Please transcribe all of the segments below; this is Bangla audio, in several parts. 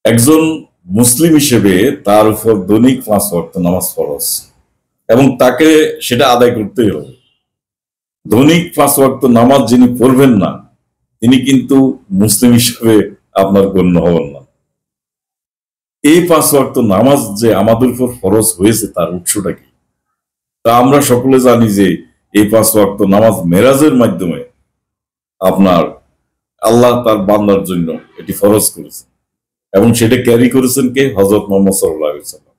একজন মুসলিম হিসেবে তার উপর দৈনিক 5 ওয়াক্ত নামাজ ফরজ এবং তাকে সেটা আদায় করতেই হবে। দৈনিক 5 ওয়াক্ত নামাজ যিনি পড়বেন না তিনি কিন্তু মুসলিম হিসেবে আপনার গণ্য হবেন না। এই 5 ওয়াক্ত নামাজ যে আমাদের উপর ফরজ হয়েছে তার উৎসটা কি? তা আমরা সকলে জানি যে এই 5 ওয়াক্ত নামাজ মেরাজের মাধ্যমে আপনার আল্লাহ তার বান্দার জন্য এটি ফরজ করেছেন এবং সেটা ক্যারি করেছেন কে? হযরত মুহাম্মদ সাল্লাল্লাহু আলাইহি ওয়াসাল্লাম।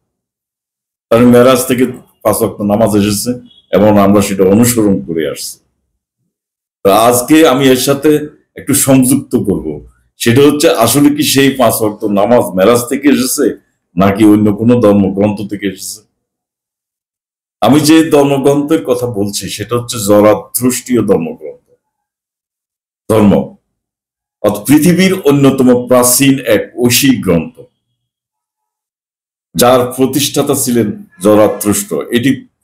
তার মেরাজ থেকে 5 ওয়াক্ত নামাজ এসেছে এবং আমরা সেটা অনুসরণ করে আসছি। তো আজকে আমি এর সাথে একটু সংযুক্ত করব, সেটা হচ্ছে আসলে কি সেই 5 ওয়াক্ত নামাজ মেরাজ থেকে এসেছে নাকি অন্য কোনো ধর্মগ্রন্থ থেকে এসেছে? আমি যে ধর্মগ্রন্থের কথা বলছি সেটা হচ্ছে জরাথ্রুষ্টীয় ধর্মগ্রন্থ ধর্ম, অর্থাৎ পৃথিবীর অন্যতম প্রাচীন এক ঐশী গ্রন্থ, যার প্রতিষ্ঠাতা ছিলেন জরাথ্রুষ্ট।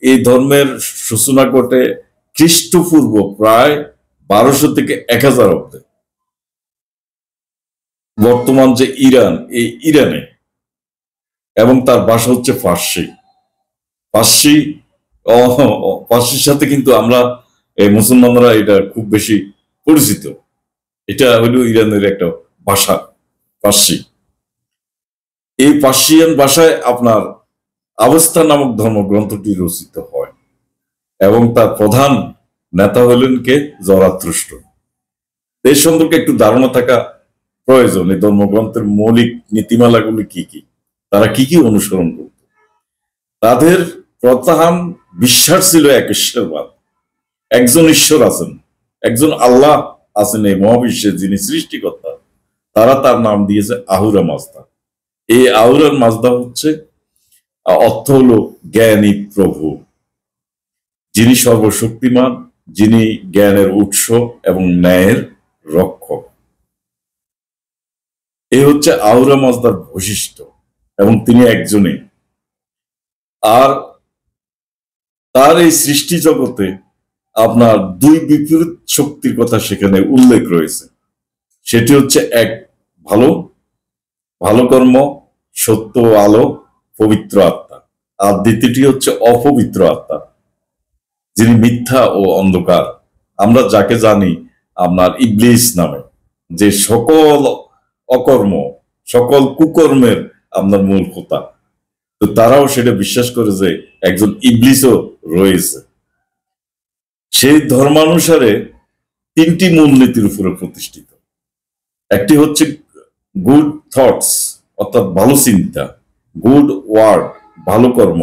এই ধর্মের সূচনা ঘটে খ্রিস্টপূর্ব প্রায় 1200 থেকে 1000 অব্দে। বর্তমান যে ইরান, এই ইরানে, এবং তার ভাষা হচ্ছে ফার্সি। ফার্সি ফার্সির সাথে কিন্তু আমরা এই মুসলমানরা এটা খুব বেশি পরিচিত। এটা হলো ইরানের একটা ভাষা, ফার্সি। এই পার্সিয়ান ভাষায় আপনার আবস্থা নামক ধর্মগ্রন্থটি রচিত হয় এবং তার প্রধান নেতা হলেন কে? জরাথ্রুষ্ট। এই সম্পর্কে একটু ধারণা থাকা প্রয়োজন। এই ধর্মগ্রন্থের মৌলিক নীতিমালাগুলি কি কি, তারা কি কি অনুসরণ করত। তাদের প্রধান বিশ্বাস ছিল এক ঈশ্বরবাদ, একজন ঈশ্বর আছেন, একজন আল্লাহ আছেন এই মহাবিশ্বে যিনি সৃষ্টিকর্তা। তারা তার নাম দিয়েছে আহুরা মাজদা। এই আহুরার মাজদা হচ্ছে অর্থ হলো জ্ঞানী প্রভু, যিনি সর্বশক্তিমান, যিনি জ্ঞানের উৎস এবং ন্যায়ের রক্ষক। এই হচ্ছে আহুরা মাজদার বৈশিষ্ট্য এবং তিনি একজনই। আর তার এই সৃষ্টি জগতে আপনার দুই বিপরীত শক্তির কথা সেখানে উল্লেখ রয়েছে। সেটি হচ্ছে এক, ভালো ভালো কর্ম, সত্য ও আলো, পবিত্র আত্মা। আর দ্বিতীয়টি হচ্ছে অপবিত্র আত্মা, যিনি মিথ্যা ও অন্ধকার। আমরা যাকে জানি আপনার ইবলিস নামে, যে সকল অকর্ম, সকল কুকর্মের আপনার মূল হোতা। তো তারাও সেটা বিশ্বাস করে যে একজন ইবলিসও রয়েছে। সেই ধর্মানুসারে 3টি মূলনীতির উপরে প্রতিষ্ঠিত। একটি হচ্ছে গুড থটস, অর্থাৎ ভালো চিন্তা, গুড ওয়ার্ড, ভালো কর্ম,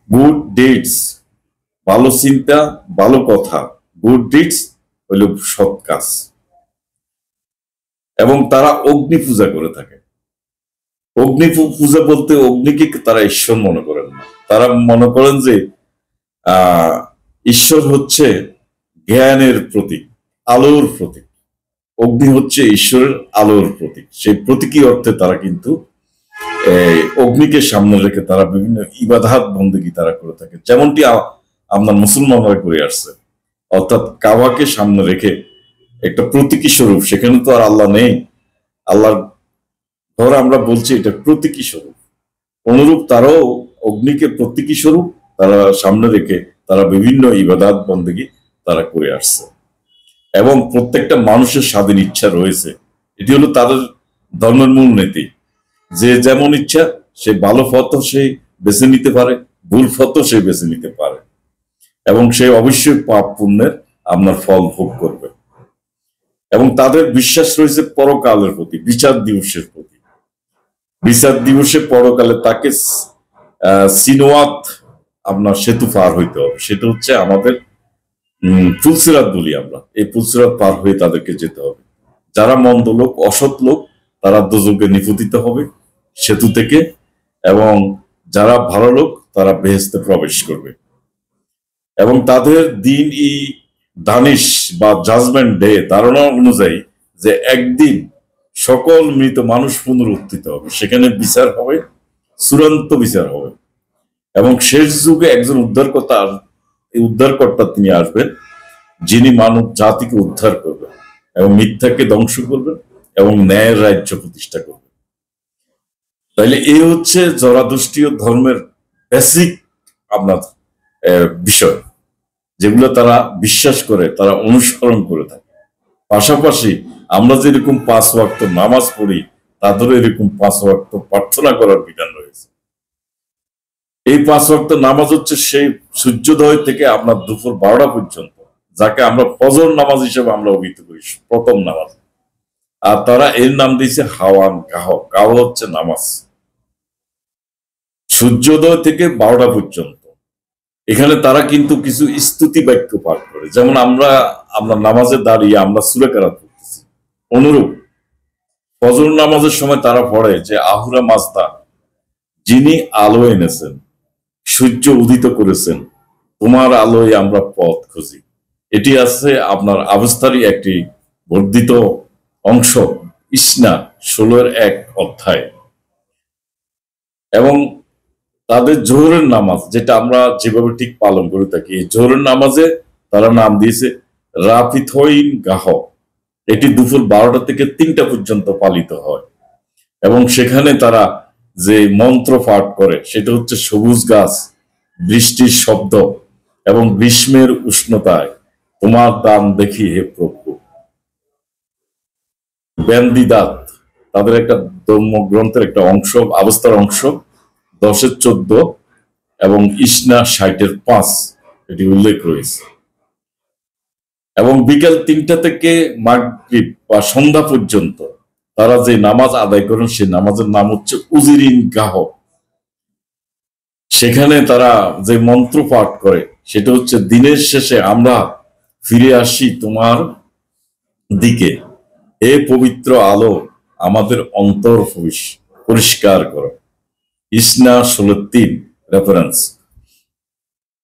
গুড ডিডস, ভালো চিন্তা, ভালো কথা, গুড ডিডস হইল সৎ কাজ। এবং তারা অগ্নি পূজা করে থাকে। অগ্নি পূজা বলতে অগ্নিকে তারা ঈশ্বর মনে করেন না। তারা মনে করেন যে ঈশ্বর হচ্ছে জ্ঞানের প্রতীক, আলোর প্রতীক। অগ্নি হচ্ছে ঈশ্বরের আলোর প্রতীক। সেই প্রতীকী অর্থে তারা কিন্তু অগ্নিকে সামনে রেখে তারা বিভিন্ন ইবাদত বন্দেগী তারা করে থাকে, যেমনটি আপনার মুসলমানরা করে আসছে। অর্থাৎ কাবাকে সামনে রেখে একটা প্রতীকী স্বরূপ, সেখানে তো আর আল্লাহ নেই, আল্লাহর ঘর আমরা বলছি এটা প্রতীকী স্বরূপ। অনুরূপ তারাও অগ্নিকে প্রতীকী স্বরূপ তারা সামনে রেখে তারা বিভিন্ন ইবাদত বন্দেগী তারা করে আসছে। এবং প্রত্যেকটা মানুষের স্বাধীন ইচ্ছা রয়েছে। এটি হলো তাদের ধর্মের মূল নীতি, যে যেমন ইচ্ছা সে ভালো পথও সে বেছে নিতে পারে, ভুল পথও সে বেছে নিতে পারে, এবং সে অবশ্যই পাপ পুণ্যের আপনার ফল ভোগ করবে। এবং তাদের বিশ্বাস রয়েছে পরকালের প্রতি, বিচার দিবসের প্রতি। বিচার দিবসে পরকালে তাকে সিনোয়াত আপনার সেতু পার হইতে হবে। সেটা হচ্ছে আমাদের ফুলসিরাত বলি আমরা। এই ফুলসিরাত পার হয়ে তাদেরকে যেতে হবে। যারা মন্দ লোক, অসৎ লোক, তারা দোজখে নিপতিত হবে সেতু থেকে, এবং যারা ভালো লোক তারা বেহেশতে প্রবেশ করবে। এবং তাদের দিন ই দানিশ বা জাজমেন্ট ডে ধারণা অনুযায়ী যে একদিন সকল মৃত মানুষ পুনরুত্থিত হবে, সেখানে বিচার হবে, চূড়ান্ত বিচার হবে। এবং শেষ যুগে একজন উদ্ধারকর্তা তিনি আসবেন, যিনি মানব জাতিকে উদ্ধার করবেন এবং মিথ্যাকে ধ্বংস করবেন এবং ন্যায়ের রাজ্য প্রতিষ্ঠা করবে। তাইলে এই হচ্ছে জরাদুষ্টীয় ধর্মের বেসিক আপনার বিষয়, যেগুলো তারা বিশ্বাস করে, তারা অনুসরণ করে থাকে। পাশাপাশি আমরা যেরকম 5 ওয়াক্ত নামাজ পড়ি, তাদেরও এরকম 5 ওয়াক্ত প্রার্থনা করার বিধান রয়েছে। এই 5 ওয়াক্ত নামাজ হচ্ছে সেই সূর্যোদয় থেকে আপনার দুপুর 12টা পর্যন্ত, যাকে আমরা ফজর নামাজ হিসেবে আমরা অভিহিত করি, প্রথম নামাজ। আর তারা এর নাম দিয়েছে হাওয়ান গাহ। গাহ হচ্ছে নামাজ, সূর্যোদয় থেকে 12টা পর্যন্ত। এখানে তারা কিন্তু কিছু স্তুতি বাক্য পাঠ করে, যেমন আমরা নামাজে দাঁড়িয়ে আমরা সূরা কেরাত পড়তেছি, অনুরূপ ফজর নামাজের সময় তারা পড়ে যে আহুরা মাজদা, যিনি আলো এনেছেন, সূর্য উদিত করেছেন, তোমার আলোয় আমরা পথ খুঁজি। এটি আছে আপনার আবস্থারই একটি বর্ধিত অংশ, ইসনা 16-1 অধ্যায়। এবং তাদের জোহরের নামাজ, যেটা আমরা যেভাবে ঠিক পালন করে থাকি, এই জোহরের নামাজে তারা নাম দিয়েছে রাফিথইন গাহ। এটি দুপুর 12টা থেকে 3টা পর্যন্ত পালিত হয়। এবং সেখানে তারা যে মন্ত্র পাঠ করে সেটা হচ্ছে সবুজ গাছ, বৃষ্টির শব্দ এবং গ্রীষ্মের উষ্ণতায় তোমার দান দেখি হে প্রভু। বেন্দিদাত তাদের একটা ধর্মগ্রন্থের একটা অংশ, অবস্থার অংশ, 10-14 এবং ইসনা 60-5 এটি উল্লেখ রয়েছে। এবং বিকেল 3টা থেকে মাগরিব বা সন্ধ্যা পর্যন্ত তারা যে নামাজ আদায় করেন, সেই নামাজের নাম হচ্ছে উজিরিন গাহ। সেখানে তারা যে মন্ত্র পাঠ করে সেটা হচ্ছে দিনের শেষে আমরা ফিরে আসি তোমার দিকে, হে পবিত্র আলো, আমাদের অন্তর পরিষ্কার করো। ISNA 16-3 reference.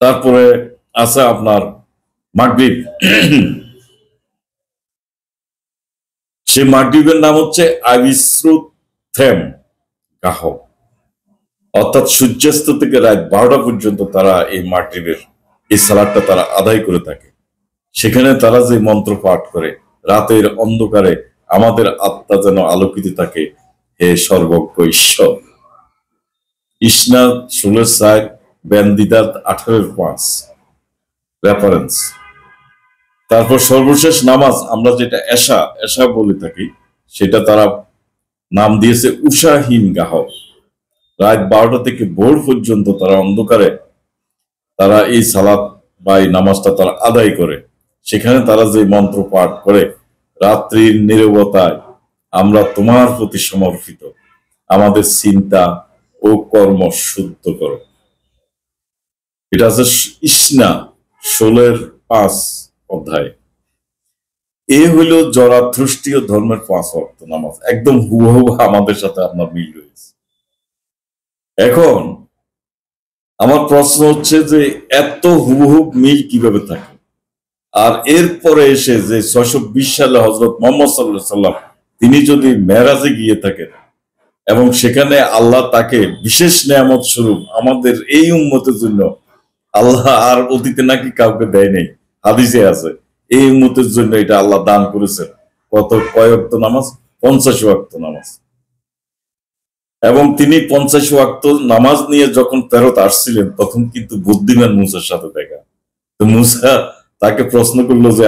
তারপরে আছে আপনার মাগরিব। সে মাগরিবের নাম হচ্ছে আবিশ্রুথেম গাহ, অর্থাৎ সূর্যাস্ত থেকে রাত 12টা পর্যন্ত তারা এই মাগরিবের এই সালাতটা তারা আদায় করে থাকে। সেখানে তারা যে মন্ত্র পাঠ করে, রাতের অন্ধকারে আমাদের আত্মা যেন আলোকিত থাকে, হে সর্বজ্ঞ ঈশ্বর। ISNA 16-4, বেন্দিদাত 18-5 reference. তারপর সর্বশেষ নামাজ আমরা যেটা এশা বলে থাকি, সেটা তারা নাম দিয়েছে উষাহীন গাহ। রাত 12টা থেকে ভোর পর্যন্ত তারা অন্ধকারে তারা এই সালাত বা এই নামাজটা তারা আদায় করে। সেখানে তারা যে মন্ত্র পাঠ করে, রাত্রির নীরবতায় আমরা তোমার প্রতি সমর্পিত, আমাদের চিন্তা ও কর্ম শুদ্ধ করো। এটা আছে ইসনা 16-5 অধ্যায়। এ হইল জরাথ্রুষ্টীয় ধর্মের 5 ওয়াক্ত নামাজ, একদম হুবহু আমাদের সাথে আপনার মিল রয়েছে। এখন আমার প্রশ্ন হচ্ছে যে এত হুবহু মিল কিভাবে থাকে? আর এরপরে এসে যে 620 সালে হযরত মুহাম্মদ সাল্লাল্লাহু আলাইহি সাল্লাম তিনি যদি মেরাজে গিয়ে থাকেন এবং সেখানে আল্লাহ তাকে বিশেষ নেয়ামত স্বরূপ আমাদের এই উম্মতের জন্য, আল্লাহ আর অতীতে নাকি কাউকে দেয় নাই, হাদিসে আছে এই উম্মতের জন্য এটা আল্লাহ দান করেছেন। কয় ওয়াক্ত নামাজ? 50 ওয়াক্ত নামাজ। এবং তিনি 50 ওয়াক্ত নামাজ নিয়ে যখন ফেরত আসছিলেন, তখন কিন্তু বুদ্ধিমান মুসার সাথে দেখা। তো মুসা তাকে প্রশ্ন করলো যে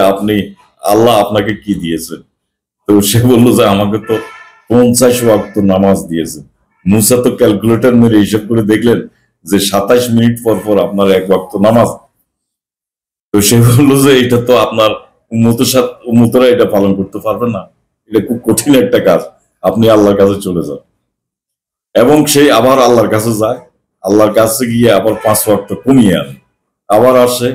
আল্লাহ আপনাকে কি দিয়েছেন? তো সে বললো যে আমাকে তো 50 ওয়াক্ত নামাজ দিয়েছেন। মুসা তো ক্যালকুলেটর মেরে হিসাব করে দেখলেন যে 27 মিনিট পর পর আপনার 1 ওয়াক্ত নামাজ। তো সে বললো যে এটা তো আপনার উম্মতরা এটা পালন করতে পারবে না, এটা খুব কঠিন একটা কাজ, আপনি আল্লাহর কাছে চলে যান। এবং সে আবার আল্লাহর কাছে যায়, আল্লাহর কাছে গিয়ে আবার 5 ওয়াক্ত কমিয়ে আনে, আবার আসে,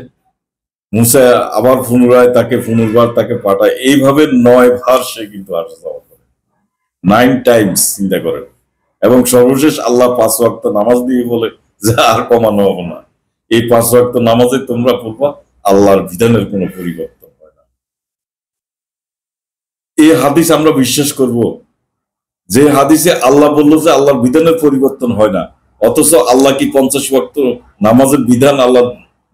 মুসা আবার পুনর্বার তাকে পাঠায়। এইভাবে 9 বার সে কিন্তু আসা যাওয়া করে, 9 টাইমস, চিন্তা করেন। এবং সর্বশেষ আল্লাহ 5 ওয়াক্ত নামাজ দিয়ে বলে যে আর কমানো হবে না, এই 5 ওয়াক্ত নামাজে তোমরা পড়বা, আল্লাহর বিধানের কোনো পরিবর্তন হয় না। এই হাদিস আমরা বিশ্বাস করব যে হাদিসে আল্লাহ বললো যে আল্লাহর বিধানের পরিবর্তন হয় না, অথচ আল্লাহ কি 50 ওয়াক্ত নামাজের বিধান আল্লাহ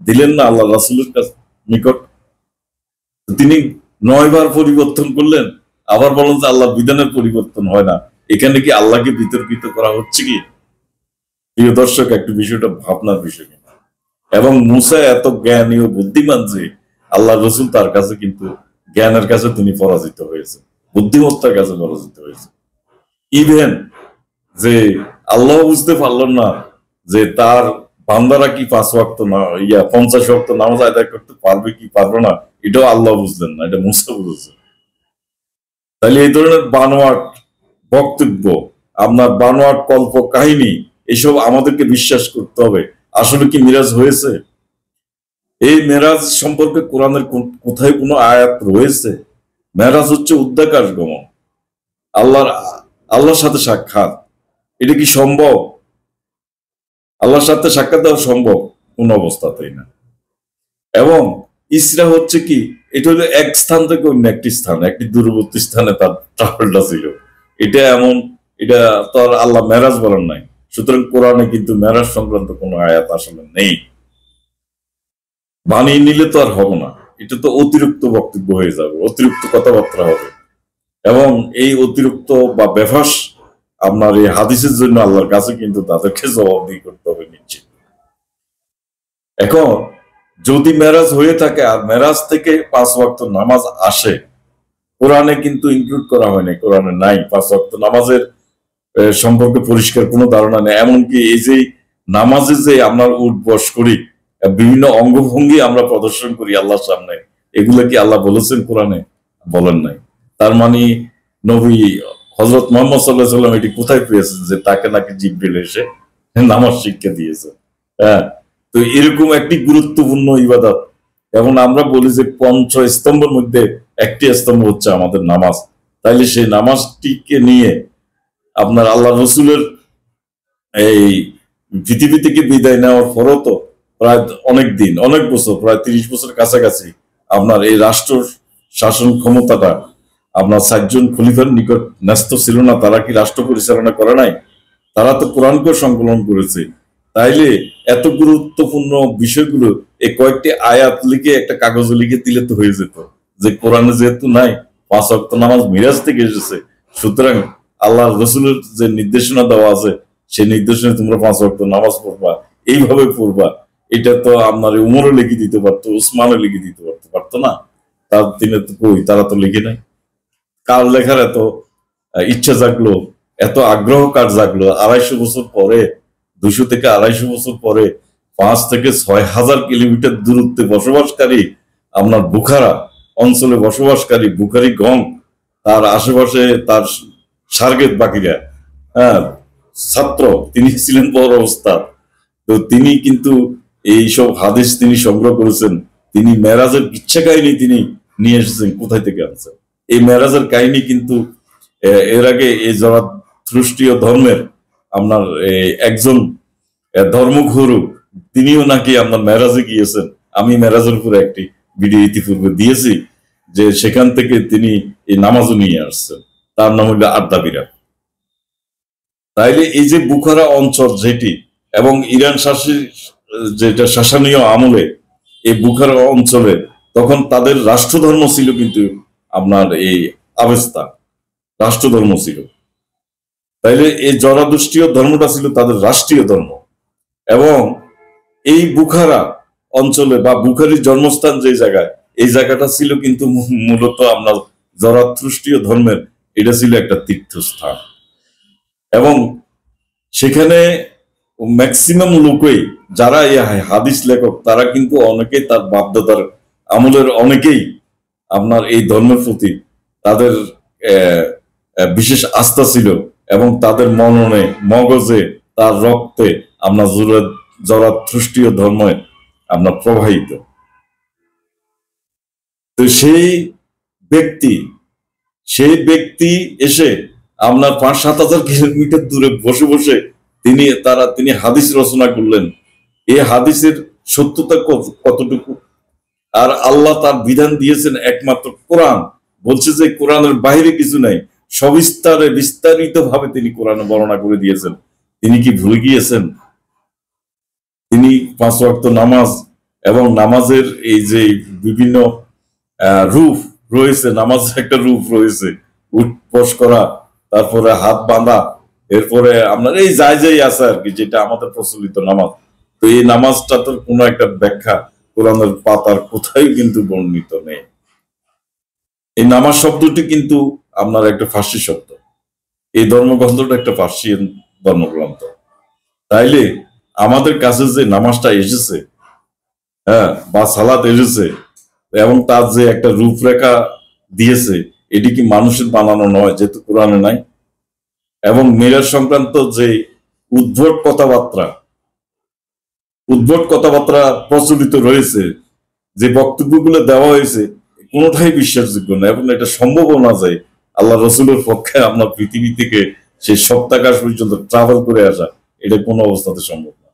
দিলেন না আল্লাহ রাসূলের নিকট? তিনি 9 বার পরিবর্তন করলেন, আবার বলেন যে আল্লাহ বিধানের পরিবর্তন হয় না। এখানে কি আল্লাহকে বিতর্কিত করা হচ্ছে কি? প্রিয় দর্শক, একটু বিষয়টা ভাবনার বিষয়। এবং মুসা এত জ্ঞানী ও বুদ্ধিমান যে আল্লাহ রসুল তার কাছে কিন্তু জ্ঞানের কাছে তিনি পরাজিত হয়েছে, বুদ্ধিমত্তার কাছে পরাজিত হয়েছে। ইভেন যে আল্লাহ বুঝতে পারলেন না যে তার বান্দারা কি 5 ওয়াক্ত না 50 ওয়াক্ত নামাজ আদায় করতে পারবে কি পারবে না, এটাও আল্লাহ বুঝলেন না, এটা মুসা বুঝেছে। তাহলে এই ধরনের বানোয়াট বক্তব্য, আপনার বানোয়াট কল্প কাহিনী, এসব আমাদেরকে বিশ্বাস করতে হবে। আসলে কি মিরাজ হয়েছে? এই মেরাজ সম্পর্কে কোরআনের কোথায় কোনো আয়াত রয়েছে? মেরাজ হচ্ছে উদ্যাকাশ গমন, আল্লাহর আল্লাহর সাথে সাক্ষাৎ। এটা কি সম্ভব? আল্লাহর সাথে সাক্ষাৎ দেওয়া সম্ভব? কোন অবস্থাতেই না। এবং ইসরা হচ্ছে কি, এটা হলো এক স্থান থেকে অন্য একটি স্থান, একটি দূরবর্তী স্থানে তার ট্রাভেলটা ছিল। এটা এমন, এটা তো আর আল্লাহ মেরাজ বলেন নাই। সুতরাং কোরআনে কিন্তু মেরাজ সংক্রান্ত কোনো আয়াত আসলে নেই। বানিয়ে নিলে তো আর হবে না, এটা তো অতিরিক্ত বক্তব্য হয়ে যাবে, অতিরিক্ত কথাবার্তা হবে। এবং এই অতিরিক্ত বা বেফাস আপনার এই হাদিসের জন্য আল্লাহর কাছে কিন্তু তাদেরকে জবাবদিহি করতে হবে নিশ্চিত। এখন যদি মেরাজ হয়ে থাকে আর মেরাজ থেকে 5 ওয়াক্ত নামাজ আসে, কোরআনে কিন্তু ইনক্লুড করা হয়নি, কোরআনে নাই 5 ওয়াক্ত নামাজের সম্পর্কে পরিষ্কার কোনো ধারণা নেই। এমনকি এই যে নামাজে যে আমরা উঠবস করি, বিভিন্ন অঙ্গভঙ্গি আমরা প্রদর্শন করি আল্লাহর সামনে, এগুলো কি আল্লাহ বলেছেন কোরআনে? বলেন নাই। তার মানে নবী হযরত মুহাম্মদ সাল্লাল্লাহু আলাইহি ওয়াসাল্লাম এটি কোথায় পেয়েছেন যে তাকে নাকি জিবরিল এসে নামাজ শিক্ষা দিয়েছে? হ্যাঁ, তো এরকম একটি গুরুত্বপূর্ণ ইবাদত। এবং আমরা বলি যে পঞ্চ স্তম্ভের মধ্যে একটি স্তম্ভ হচ্ছে আমাদের নামাজ। তাইলে সেই নামাজটিকে নিয়ে আপনার আল্লাহ রসুলের এই পৃথিবী থেকে বিদায় নেওয়ার পরও তো প্রায় অনেক দিন, অনেক বছর, প্রায় 30 বছর কাছাকাছি আপনার এই রাষ্ট্র শাসন ক্ষমতাটা আপনার 4 জন খলিফার নিকট ন্যস্ত ছিল না। তারা কি রাষ্ট্র পরিচালনা করে নাই? তারা তো কোরআনকে সংকলন করেছে। তাইলে এত গুরুত্বপূর্ণ বিষয়গুলো এই কয়েকটি আয়াত লিখে একটা কাগজে লিখে দিলে তো হয়ে যেত, যে কোরআনে যেহেতু নাই, 5 ওয়াক্ত নামাজ মিরাজ থেকে এসেছে, সুতরাং আল্লাহ রসুলের যে নির্দেশনা দেওয়া আছে সেই নির্দেশনা তোমরা 5 ওয়াক্ত নামাজ পড়বা, এইভাবে পড়বা। এটা তো আপনার উমরও লিখে দিতে পারতো, উসমানও লিখে দিতে পারতো না? তার দিনে তো কই, তারা তো লিখে নাই। কার লেখার এত ইচ্ছা জাগলো, এত আগ্রহ কার জাগলো 250 বছর পরে, 200 থেকে 250 বছর পরে 5 থেকে 6,000 কিলোমিটার দূরত্বে বসবাসকারী আপনার বুখারা অঞ্চলে বসবাসকারী বুখারি গং, তার আশেপাশে তার সার্গেত বাকিরা, হ্যাঁ, ছাত্র, তিনি ছিলেন বড় ওস্তাদ। তো তিনি কিন্তু এই সব হাদিস তিনি সংগ্রহ করেছেন। তিনি মেরাজের ইচ্ছা কাহিনী তিনি নিয়ে এসেছেন। কোথায় থেকে আনছেন এই মেরাজের কাহিনী? কিন্তু এর আগে এই জরাথ্রুষ্টীয় ধর্মের আপনার একজন ধর্মগুরু, তিনিও নাকি আপনার মেরাজে গিয়েছেন। আমি মেরাজের উপরে একটি ভিডিও ইতিপূর্বে দিয়েছি, যে সেখান থেকে তিনি এই নামাজও নিয়ে আসছেন। তার নাম হইল আদ্দাবিরা। তাইলে এই যে বুখারা অঞ্চল যেটি, এবং ইরান যেটা শাসনীয় আমলে এই বুখারা অঞ্চলে তখন তাদের রাষ্ট্রধর্ম ছিল কিন্তু আপনার এই আবেস্তা, রাষ্ট্রধর্ম ছিল। তাইলে এই জরাদুষ্টীয় ধর্মটা ছিল তাদের রাষ্ট্রীয় ধর্ম। এবং এই বুখারা অঞ্চলে বা বুখারির জন্মস্থান যে জায়গায়, এই জায়গাটা ছিল কিন্তু মূলত আপনার জরাথ্রুষ্টীয় ধর্মের, এটা ছিল একটা তীর্থস্থান। এবং সেখানে ম্যাক্সিমাম লোকই যারা এই হাদিস লেখক, তারা কিন্তু অনেকেই তার বাপদাদার আমলের অনেকেই আপনার এই ধর্মের প্রতি তাদের বিশেষ আস্থা ছিল, এবং তাদের মননে মগজে তার রক্তে আপনার জরাথ্রুষ্টীয় ধর্মে আপনার প্রবাহিত। তো সেই ব্যক্তি এসে আপনার 5-7 হাজার কিলোমিটার দূরে বসে বসে তিনি হাদিস রচনা করলেন। এই হাদিসের সত্যতা কতটুকু? আর আল্লাহ তার বিধান দিয়েছেন একমাত্র কোরআন, বলছে যে কোরআনের বাইরে কিছু নাই। সবিস্তারে বিস্তারিত ভাবে তিনি কোরআনে বর্ণনা করে দিয়েছেন। তিনি কি ভুলে গিয়েছেন? তিনি 5 ওয়াক্ত নামাজ এবং নামাজের এই যে বিভিন্ন রূপ রয়েছে, নামাজের একটা রূপ রয়েছে, উঠবস করা, তারপরে হাত বাঁধা, এরপরে আপনার এই যাই আছে আর কি, যেটা আমাদের প্রচলিত নামাজ। তো এই নামাজটা তো কোনো একটা ব্যাখ্যা কোরআনের পাতার কোথায় কিন্তু বর্ণিত নেই। এই নামাজ শব্দটি কিন্তু আপনার একটা ফার্সি শব্দ, এই ধর্মগ্রন্থটা একটা পার্সিয়ান ধর্মগ্রন্থ। তাইলে আমাদের কাছে যে নামাজটা এসেছে, হ্যাঁ, বা সালাত এসেছে, এবং তার যে একটা রূপরেখা দিয়েছে, এটি কি মানুষের বানানো নয়, যেহেতু কোরআনে নাই? এবং মিলাদ সংক্রান্ত যে উদ্ভট কথাবার্তা প্রচলিত রয়েছে, যে বক্তব্যগুলো দেওয়া হয়েছে, কোনোটাই বিশ্বাসযোগ্য না। এবং এটা সম্ভব না যায় আল্লাহ রসুলের পক্ষে আপনার পৃথিবী থেকে সেই সপ্তাহাকাশ পর্যন্ত ট্রাভেল করে আসা, এটা কোনো অবস্থাতে সম্ভব না।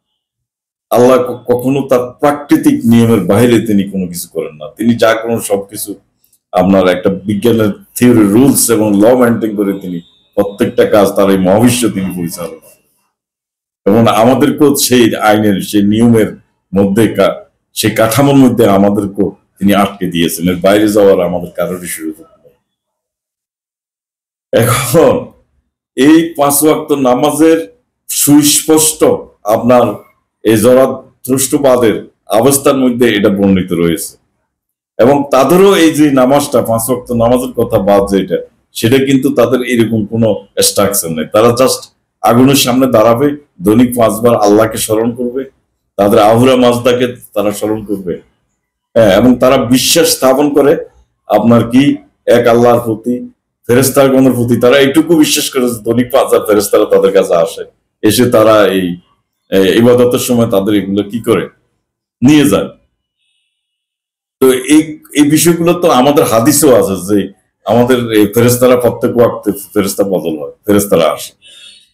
আল্লাহ কখনো তার প্রাকৃতিক নিয়মের বাইরে তিনি কোনো কিছু করেন না। তিনি যা কোনো সবকিছু আপনার একটা বিজ্ঞানের থিওরি, রুলস এবং ল মেনটেন করে তিনি প্রত্যেকটা কাজ তার এই মহাবিশ্ব তিনি পরিচালনা, এবং আমাদেরকেও সেই আইনের, সেই নিয়মের মধ্যে, সেই কাঠামোর মধ্যে আমাদেরকেও তিনি আটকে দিয়েছেন। এর বাইরে যাওয়ার আমাদের কারোরই সুযোগ নেই। এখন এই 5 ওয়াক্ত নামাজের সুস্পষ্ট আপনার এই জরাথ্রষ্টবাদের অবস্থার মধ্যে এটা বর্ণিত রয়েছে। এবং তাদেরও এই যে নামাজটা, 5 ওয়াক্ত নামাজের কথা বাদ, যেটা সেটা কিন্তু তাদের এরকম কোনো স্ট্রাকচার নেই। তারা জাস্ট আগুনের সামনে দাঁড়াবে, দৈনিক 5 বার আল্লাহকে স্মরণ করবে, তাদের আহুরা মাজদাকে তারা স্মরণ করবে, হ্যাঁ, এবং তারা বিশ্বাস স্থাপন করে আপনার কি এক আল্লাহর প্রতি, ফেরেস্তাগণের প্রতি। তারা এইটুকু বিশ্বাস করে যে দৈনিক 5 হাজার ফেরেস্তারা তাদের কাছে আসে, এসে তারা এই ইবাদতের সময় তাদের এগুলো কি করে নিয়ে যায়। তো এই এই বিষয়গুলো তো আমাদের হাদিসেও আছে যে আমাদের এই ফেরেস্তারা প্রত্যেক ওয়াক্তে ফেরেস্তা বদল হয়, ফেরেস্তারা আসে।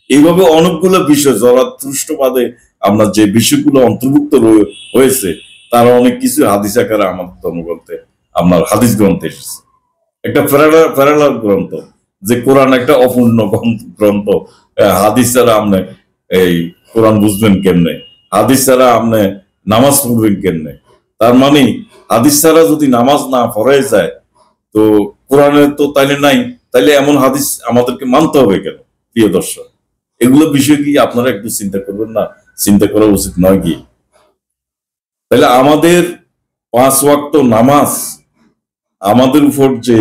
এইভাবে অনেকগুলো বিষয় জরাথ্রষ্টবাদে আমরা যে বিষয়গুলো অন্তর্ভুক্ত হয়েছে, তারা অনেক কিছু হাদিস আকারে আমাদের ধর্মগ্রন্থে, আপনার হাদিস গ্রন্থে এসেছে। একটা প্যারালাল গ্রন্থ, যে কোরআন একটা অপূর্ণ গ্রন্থ। হাদিস ছাড়া আপনি এই কোরআন বুঝবেন কেমনে? হাদিস ছাড়া আপনি নামাজ পড়বেন কেমনে? তার মানে হাদিস ছাড়া যদি নামাজ না পড়াই যায়, তো কোরআনে তো তাইলে নাই, তাইলে এমন হাদিস আমাদেরকে মানতে হবে কেন? প্রিয় দর্শক, এগুলো বিষয় কি আপনারা একটু চিন্তা করবেন না? চিন্তা করা উচিত নয় কি? তাহলে আমাদের 5 ওয়াক্ত নামাজ আমাদের উপর যে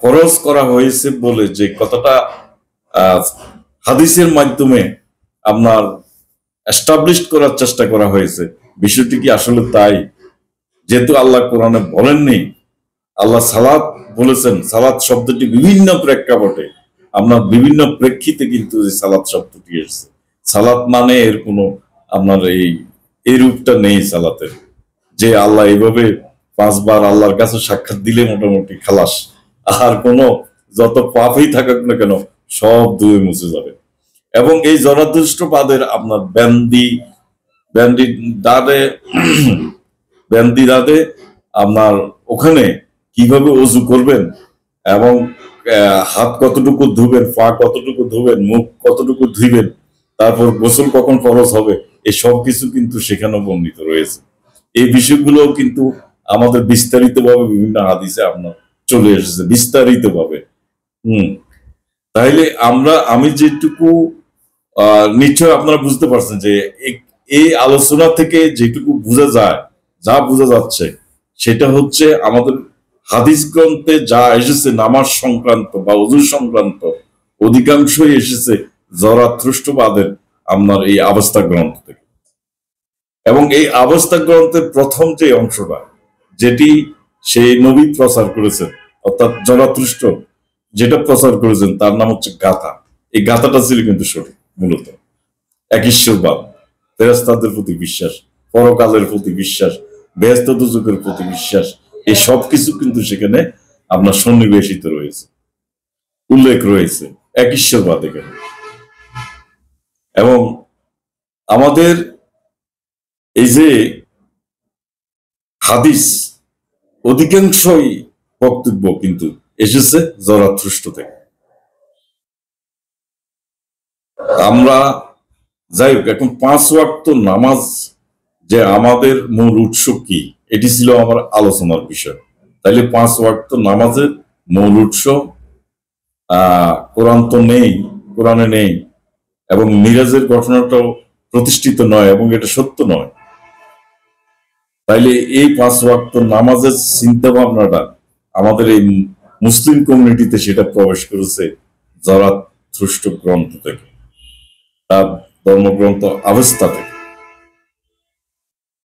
ফরজ করা হয়েছে বলে যে কথাটা হাদিসের মাধ্যমে আপনার এস্টাবলিশ করার চেষ্টা করা হয়েছে, বিষয়টি কি আসলে তাই? যেহেতু আল্লাহ কোরআনে বলেননি, আল্লাহ সালাত বলেছেন। সালাত শব্দটি বিভিন্ন প্রেক্ষাপটে, আপনার বিভিন্ন প্রেক্ষিতে কিন্তু সালাত শব্দটি এসেছে। সালাত মানে এর কোনো আপনার এই রূপটা নেই সালাতের, যে আল্লাহ এইভাবে 5 বার আল্লাহর কাছে সাক্ষাৎ দিলে মোটামুটি খালাস, আর কোনো যত পাপই থাকুক না কেন সব ধুয়ে মুছে যাবে। এবং এই জরাদৃষ্টবাদের আপনার ব্যান্ডি দাদে ব্যান্ডি দাদে আপনার ওখানে কিভাবে অজু করবেন, এবং হাত কতটুকু ধুবেন, পা কতটুকু ধুবেন, মুখ কতটুকু ধুইবেন, তারপর গোসল কখন ফরজ হবে, এই সব কিছু কিন্তু সেখানে বর্ণিত রয়েছে। এই বিষয়গুলো কিন্তু আমাদের বিস্তারিত ভাবে বিভিন্ন হাদিসে আপনার চলে এসেছে, বিস্তারিত ভাবে। তাইলে আমি যেটুকু নিশ্চয় আপনারা বুঝতে পারছেন যে এই আলোচনা থেকে যেটুকু বোঝা যায়, যা বোঝা যাচ্ছে, সেটা হচ্ছে আমাদের হাদিস গ্রন্থে যা এসেছে নামাজ সংক্রান্ত বা ওযু সংক্রান্ত, অধিকাংশই এসেছে জরাথ্রষ্টবাদের আপনার এই অবস্থা গ্রন্থ থেকে। এবং এই অবস্থা গ্রন্থের প্রথম যে অংশটা, যেটি সেই নবী প্রচার করেছেন, অর্থাৎ জরাথ্রষ্ট যেটা প্রচার করেছেন, তার নাম হচ্ছে গাথা। এই গাথাটা ছিল কিন্তু সঠিক, মূলত এক ঈশ্বরবাদ, ফেরেশতাদের প্রতি বিশ্বাস, পরকালের প্রতি বিশ্বাস, বেহেশত দোজখের প্রতি বিশ্বাস, এই সব কিছু কিন্তু সেখানে আপনার সন্নিবেশিত রয়েছে, উল্লেখ রয়েছে এক ঈশ্বরবাদ এখানে। এবং আমাদের এই যে হাদিস, অধিকাংশই বক্তব্য কিন্তু এসেছে জরাথ্রষ্ট থেকে। আমরা যাই হোক, এখন 5 ওয়াক্ত নামাজ যে আমাদের মূল উৎস কি, এটি ছিল আমার আলোচনার বিষয়। তাইলে 5 ওয়াক্ত নামাজের মূল উৎস কোরআন তো নেই, কোরআনে নেই, এবং মিরাজের ঘটনাটাও প্রতিষ্ঠিত নয় এবং এটা সত্য নয়, তাইলে এই 5 ওয়াক্ত নামাজের চিন্তা ভাবনাটা আমাদের এই মুসলিম কমিউনিটিতে সেটা প্রবেশ করেছে জরাথ্রুষ্ট গ্রন্থ থেকে, তার ধর্মগ্রন্থ আভেস্তা থেকে।